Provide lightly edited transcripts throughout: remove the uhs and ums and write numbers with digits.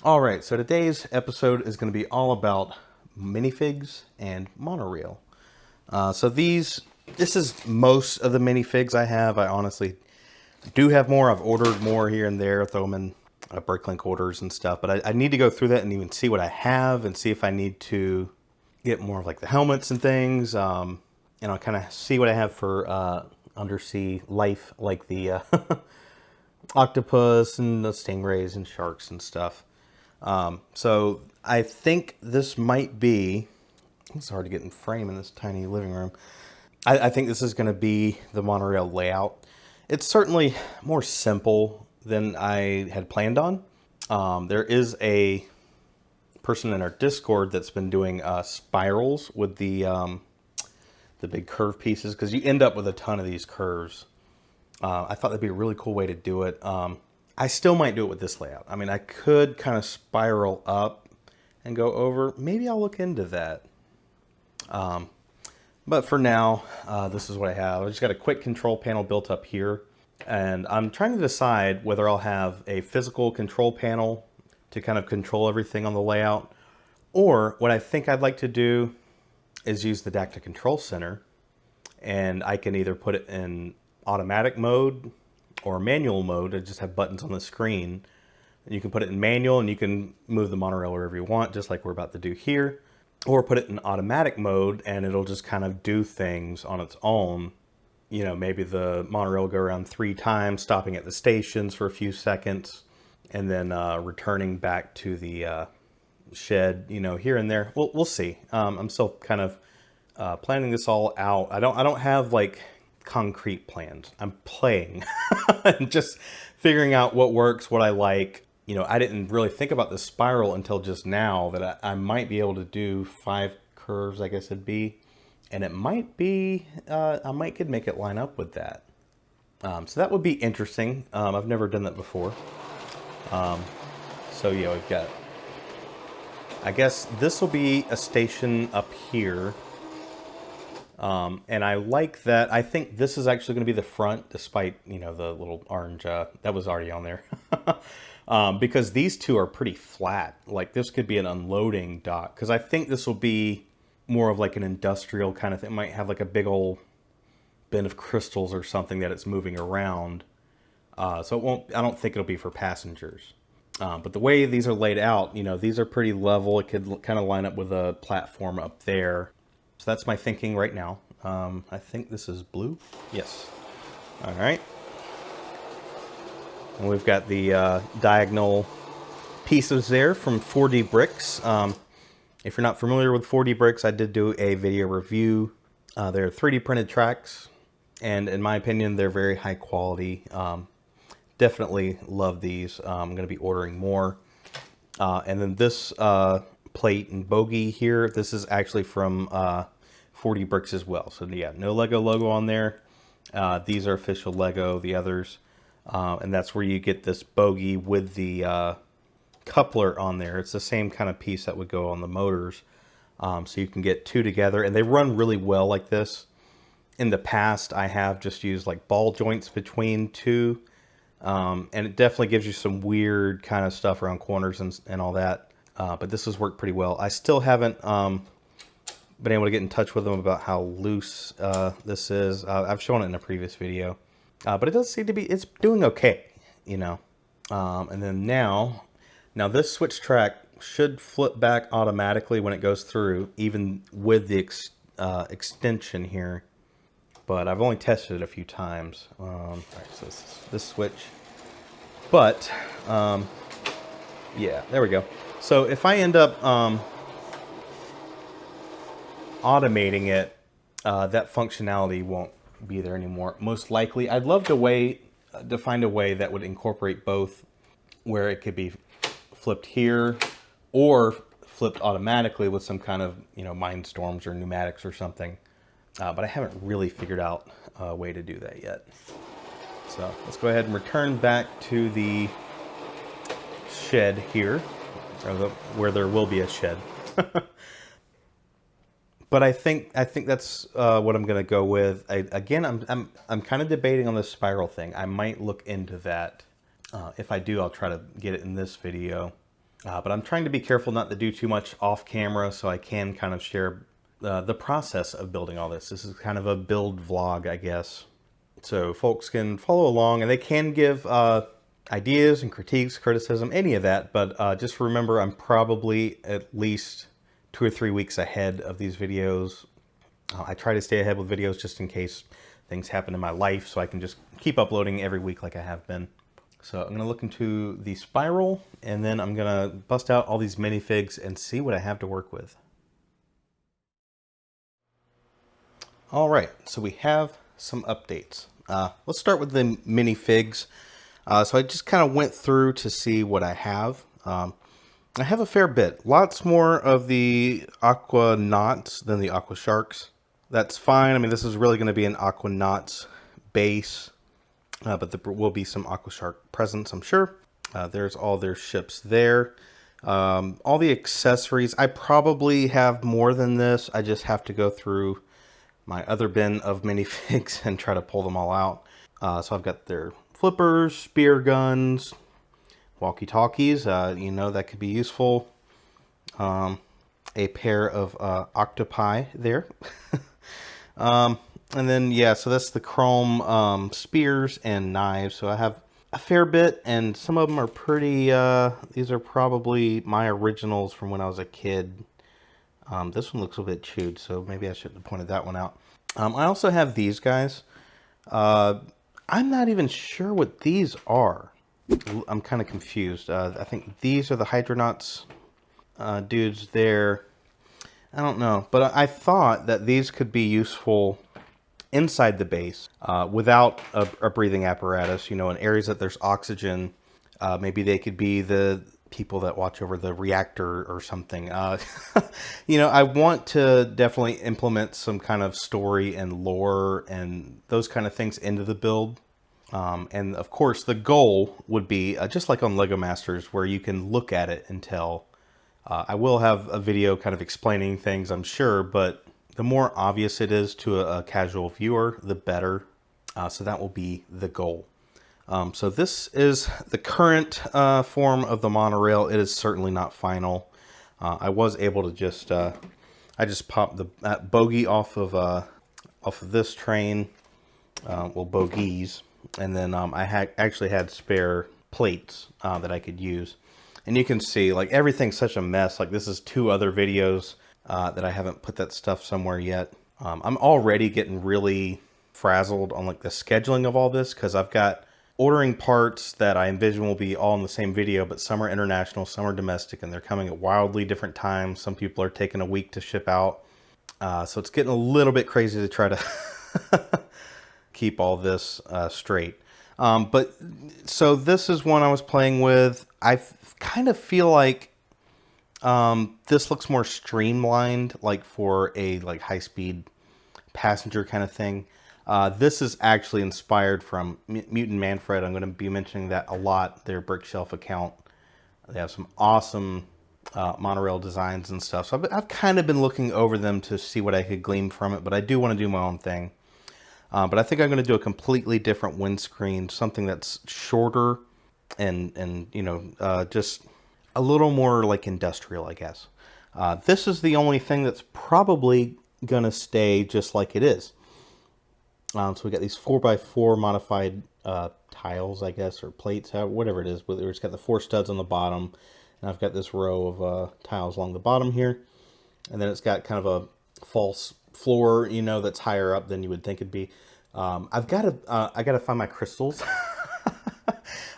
All right, so today's episode is going to be all about minifigs and monorail. This is most of the minifigs I have. I honestly do have more. I've ordered more here and there, throw them in Bricklink orders and stuff. But I need to go through that and even see what I have and see if I need to get more of like the helmets and things. And I'll kind of see what I have for undersea life, like the octopus and the stingrays and sharks and stuff. So I think this might be, it's hard to get in frame in this tiny living room. I think this is going to be the monorail layout. It's certainly more simple than I had planned on. There is a person in our Discord that's been doing spirals with the big curve pieces, because you end up with a ton of these curves. I thought that'd be a really cool way to do it. I still might do it with this layout. I mean, I could kind of spiral up and go over. Maybe I'll look into that. But for now, this is what I have. I just got a quick control panel built up here. And I'm trying to decide whether I'll have a physical control panel to kind of control everything on the layout. Or what I think I'd like to do is use the Dacta Control Center. And I can either put it in automatic mode or manual mode. I just have buttons on the screen. And you can put it in manual and you can move the monorail wherever you want, just like we're about to do here. Or put it in automatic mode and it'll just kind of do things on its own. You know, maybe the monorail will go around 3 times, stopping at the stations for a few seconds, and then returning back to the shed, you know, here and there. We'll see. I'm still kind of planning this all out. I don't have like concrete plans. I'm playing and just figuring out what works, what I like. You know, I didn't really think about the spiral until just now that I might be able to do 5 curves, I guess it'd be. And it might be, I might could make it line up with that. So that would be interesting. I've never done that before. So yeah, we've got, I guess this will be a station up here. And I like that. I think this is actually going to be the front, despite, you know, the little orange, that was already on there. Because these two are pretty flat. Like this could be an unloading dock. Because I think this will be more of like an industrial kind of thing. It might have like a big old bin of crystals or something that it's moving around. So it won't, I don't think it'll be for passengers. But the way these are laid out, you know, these are pretty level. It could kind of line up with a platform up there. So that's my thinking right now. I think this is blue. Yes. All right. And we've got the diagonal pieces there from 4D Bricks. If you're not familiar with 4D Bricks, I did do a video review. They're 3D printed tracks, and in my opinion, they're very high quality. Definitely love these. I'm going to be ordering more. And then this plate and bogey here, this is actually from 4D Bricks as well. So yeah, no LEGO logo on there. These are official LEGO, the others. And that's where you get this bogey with the coupler on there. It's the same kind of piece that would go on the motors. So you can get 2 together, and they run really well like this. In the past, I have just used like ball joints between 2. And it definitely gives you some weird kind of stuff around corners and all that. But this has worked pretty well. I still haven't been able to get in touch with them about how loose this is. I've shown it in a previous video. But it does seem to be, it's doing okay, you know. And then now this switch track should flip back automatically when it goes through, even with the extension here. But I've only tested it a few times. All right, so this switch. But, yeah, there we go. So if I end up automating it, that functionality won't be there anymore. Most likely. I'd love to find a way that would incorporate both, where it could be flipped here or flipped automatically with some kind of, you know, Mindstorms or pneumatics or something. But I haven't really figured out a way to do that yet. So let's go ahead and return back to the shed here, or where there will be a shed. But I think that's what I'm gonna go with. I'm kind of debating on this spiral thing. I might look into that. If I do, I'll try to get it in this video. But I'm trying to be careful not to do too much off camera so I can kind of share the process of building all this. This is kind of a build vlog, I guess. So folks can follow along and they can give ideas and critiques, criticism, any of that. But just remember, I'm probably at least 2 or 3 weeks ahead of these videos. I try to stay ahead with videos just in case things happen in my life so I can just keep uploading every week like I have been. So I'm going to look into the spiral and then I'm going to bust out all these minifigs and see what I have to work with. All right, so we have some updates. Let's start with the minifigs. So I just kind of went through to see what I have. I have a fair bit. Lots more of the aqua knots than the aqua sharks. That's fine. I mean, this is really going to be an aqua knots base. But there will be some aqua shark presence, I'm sure. There's all their ships there. All the accessories, I probably have more than this. I just have to go through my other bin of minifigs and try to pull them all out. So I've got their flippers, spear guns, walkie-talkies, you know, that could be useful. A pair of octopi there. And then, yeah, so that's the chrome spears and knives. So I have a fair bit, and some of them are pretty, these are probably my originals from when I was a kid. This one looks a bit chewed, so maybe I shouldn't have pointed that one out. I also have these guys. I'm not even sure what these are. I'm kind of confused. I think these are the Hydronauts dudes there. I don't know, but I thought that these could be useful inside the base without a breathing apparatus, you know, in areas that there's oxygen. Maybe they could be the people that watch over the reactor or something. You know, I want to definitely implement some kind of story and lore and those kind of things into the build. And of course, the goal would be just like on LEGO Masters, where you can look at it and tell. I will have a video kind of explaining things, I'm sure, but the more obvious it is to a casual viewer, the better. So that will be the goal. So this is the current form of the monorail. It is certainly not final. I was able to just, I just popped the bogie off of this train, well, bogies, and then I actually had spare plates that I could use. And you can see, like, everything's such a mess. Like, this is 2 other videos that I haven't put that stuff somewhere yet. I'm already getting really frazzled on, like, the scheduling of all this, because I've got ordering parts that I envision will be all in the same video, but some are international, some are domestic, and they're coming at wildly different times. Some people are taking a week to ship out. So it's getting a little bit crazy to try to keep all this straight. But so this is one I was playing with. I kind of feel like this looks more streamlined, like for a high-speed passenger kind of thing. This is actually inspired from Mutant Manfred. I'm going to be mentioning that a lot, their Brickshelf account. They have some awesome monorail designs and stuff. So I've kind of been looking over them to see what I could glean from it, but I do want to do my own thing. But I think I'm going to do a completely different windscreen, something that's shorter and you know, just a little more like industrial, I guess. This is the only thing that's probably going to stay just like it is. So we got these 4x4 modified tiles, I guess, or plates, whatever it is. It's got the 4 studs on the bottom, and I've got this row of tiles along the bottom here. And then it's got kind of a false floor, you know, that's higher up than you would think it'd be. I gotta find my crystals.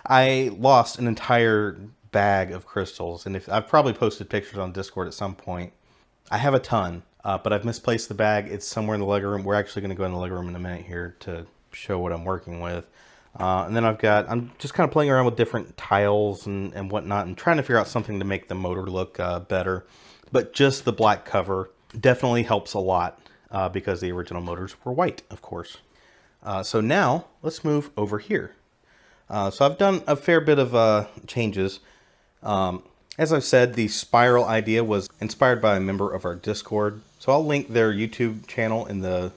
I lost an entire bag of crystals, and I've probably posted pictures on Discord at some point. I have a ton, but I've misplaced the bag. It's somewhere in the LEGO room. We're actually going to go in the LEGO room in a minute here to show what I'm working with. And then I'm just kind of playing around with different tiles and whatnot, and trying to figure out something to make the motor look better. But just the black cover definitely helps a lot because the original motors were white, of course. So now let's move over here. So I've done a fair bit of changes. As I've said, the spiral idea was inspired by a member of our Discord. So I'll link their YouTube channel in the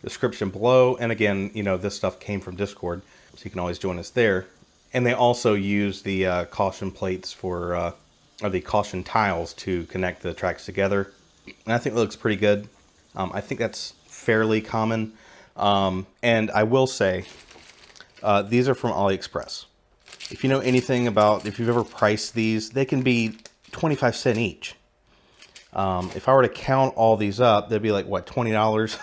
description below. And again, you know, this stuff came from Discord, so you can always join us there. And they also use the caution plates for are the caution tiles to connect the tracks together. And I think it looks pretty good. I think that's fairly common. And I will say, these are from AliExpress. If you know anything about, if you've ever priced these, they can be 25 cents each. If I were to count all these up, they'd be like, what, $20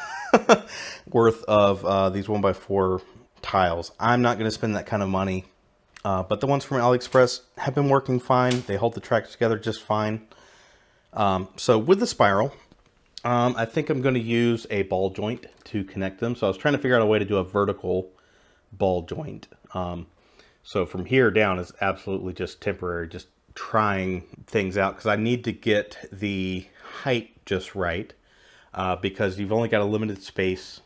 worth of these 1x4 tiles. I'm not going to spend that kind of money. But the ones from AliExpress have been working fine. They hold the tracks together just fine. So with the spiral, I think I'm going to use a ball joint to connect them. So I was trying to figure out a way to do a vertical ball joint. So from here down is absolutely just temporary, just trying things out because I need to get the height just right because you've only got a limited space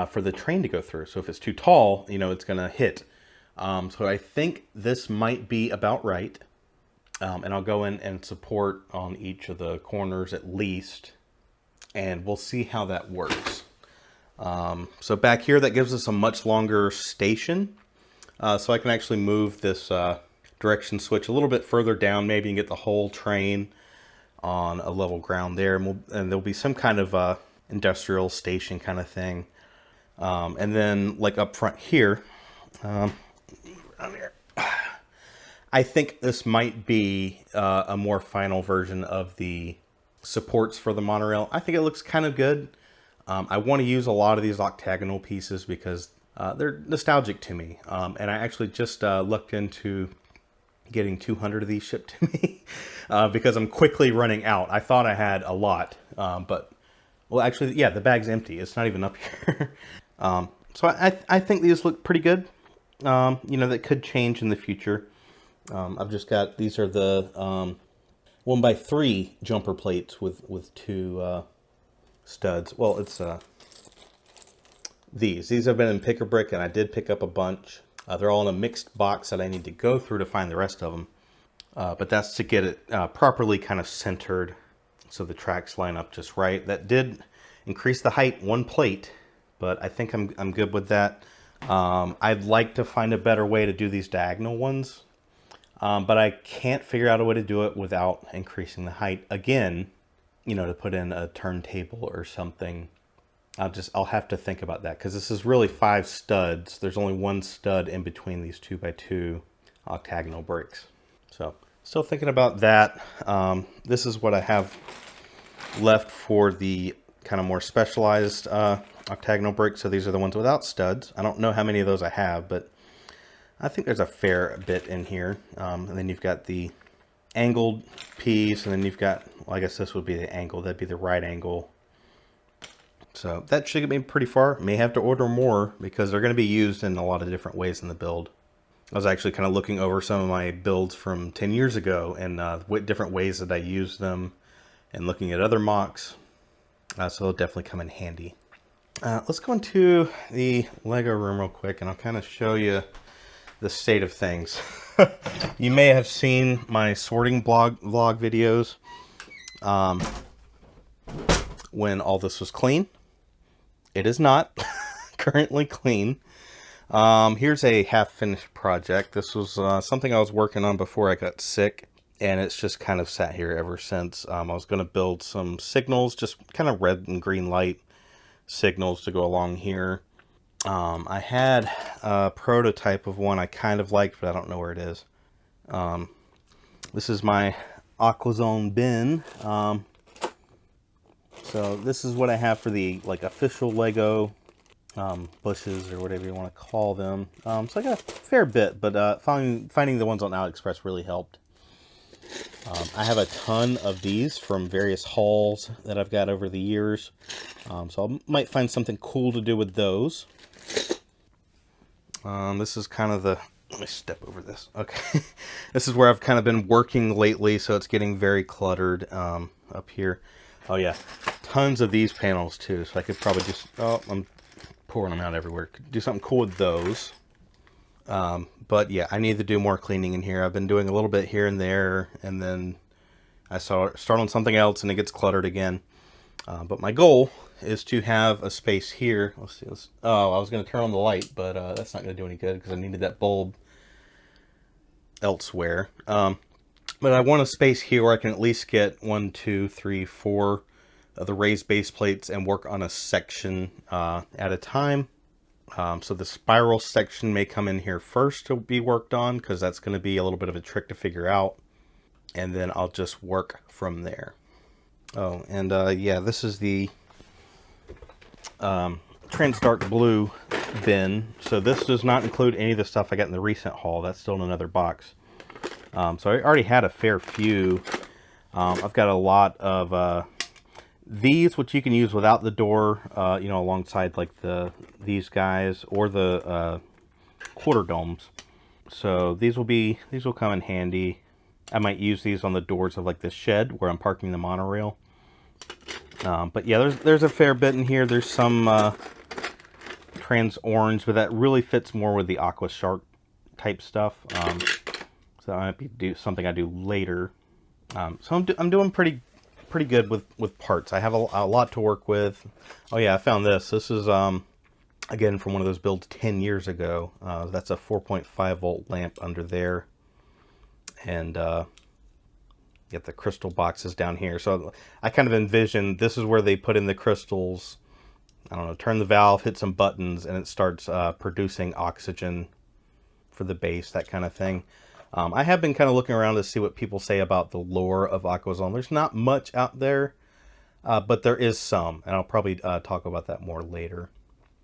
for the train to go through. So if it's too tall, you know, it's going to hit. So I think this might be about right. And I'll go in and support on each of the corners at least. And we'll see how that works. So back here, that gives us a much longer station. So I can actually move this direction switch a little bit further down, maybe, and get the whole train on a level ground there. And there'll be some kind of industrial station kind of thing. And then like up front here, I think this might be a more final version of the supports for the monorail. I think it looks kind of good. I want to use a lot of these octagonal pieces because they're nostalgic to me. And I actually just looked into getting 200 of these shipped to me because I'm quickly running out. I thought I had a lot, but, well, actually, yeah, the bag's empty. It's not even up here. So I think these look pretty good. You know, that could change in the future. I've just got, these are the 1x3 jumper plates with two studs. Well, it's these have been in pick or brick, and I did pick up a bunch. They're all in a mixed box that I need to go through to find the rest of them. But that's to get it properly kind of centered so the tracks line up just right. That did increase the height one plate, but I think I'm good with that. I'd like to find a better way to do these diagonal ones, but I can't figure out a way to do it without increasing the height again, you know, to put in a turntable or something. I'll have to think about that because this is really 5 studs. There's only 1 stud in between these 2x2 octagonal bricks. So still thinking about that. This is what I have left for the kind of more specialized octagonal bricks. So these are the ones without studs. I don't know how many of those I have, but I think there's a fair bit in here. And then you've got the angled piece, and then you've got, well, I guess this would be the angle. That'd be the right angle. So that should get me pretty far. May have to order more because they're going to be used in a lot of different ways in the build. I was actually kind of looking over some of my builds from 10 years ago and different ways that I use them and looking at other mocks. So they'll definitely come in handy. Let's go into the Lego room real quick and I'll kind of show you the state of things. You may have seen my sorting vlog videos when all this was clean. It is not currently clean. Here's a half-finished project. This was something I was working on before I got sick, and it's just kind of sat here ever since. I was going to build some signals, just kind of red and green light signals to go along here. I had a prototype of one I kind of liked, but I don't know where it is. This is my Aquazone bin. So this is what I have for the official Lego bushes or whatever you want to call them. So I got a fair bit, but finding the ones on AliExpress really helped. I have a ton of these from various hauls that I've got over the years. So I might find something cool to do with those. This is kind of the... Let me step over this. Okay. This is where I've kind of been working lately, so it's getting very cluttered up here. Oh yeah, tons of these panels too, so I could probably just... Oh, I'm pouring them out everywhere. Could do something cool with those. But yeah, I need to do more cleaning in here. I've been doing a little bit here and there, and then I start on something else and it gets cluttered again. But my goal is to have a space here. Let's see. Oh, I was going to turn on the light, but that's not going to do any good because I needed that bulb elsewhere. But I want a space here where I can at least get 1, 2, 3, 4 of the raised base plates and work on a section at a time. So the spiral section may come in here first to be worked on, because that's going to be a little bit of a trick to figure out. And then I'll just work from there. Oh, and yeah, this is the Trans Dark Blue bin. So this does not include any of the stuff I got in the recent haul. That's still in another box. So I already had a fair few. I've got a lot of these, which you can use without the door, you know, alongside like these guys or the quarter domes. So these will come in handy. I might use these on the doors of like the shed where I'm parking the monorail. But yeah, there's a fair bit in here. There's some trans orange, but that really fits more with the aqua shark type stuff. So that might be something I do later. So I'm doing pretty good with parts. I have a lot to work with. Oh yeah, I found this. This is again from one of those builds 10 years ago. That's a 4.5 volt lamp under there, and get the crystal boxes down here. So I kind of envision this is where they put in the crystals. I don't know, turn the valve, hit some buttons, and it starts producing oxygen for the base, that kind of thing. I have been kind of looking around to see what people say about the lore of Aquazone. There's not much out there, but there is some, and I'll probably talk about that more later.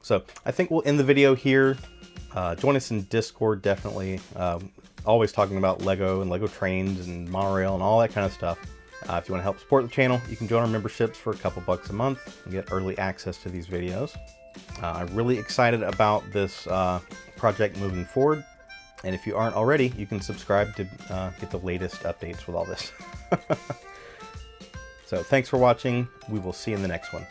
So I think we'll end the video here. Join us in Discord, definitely. Always talking about Lego and Lego trains and monorail and all that kind of stuff. If you want to help support the channel, you can join our memberships for a couple bucks a month and get early access to these videos. I'm really excited about this project moving forward. And if you aren't already, you can subscribe to get the latest updates with all this. So thanks for watching. We will see you in the next one.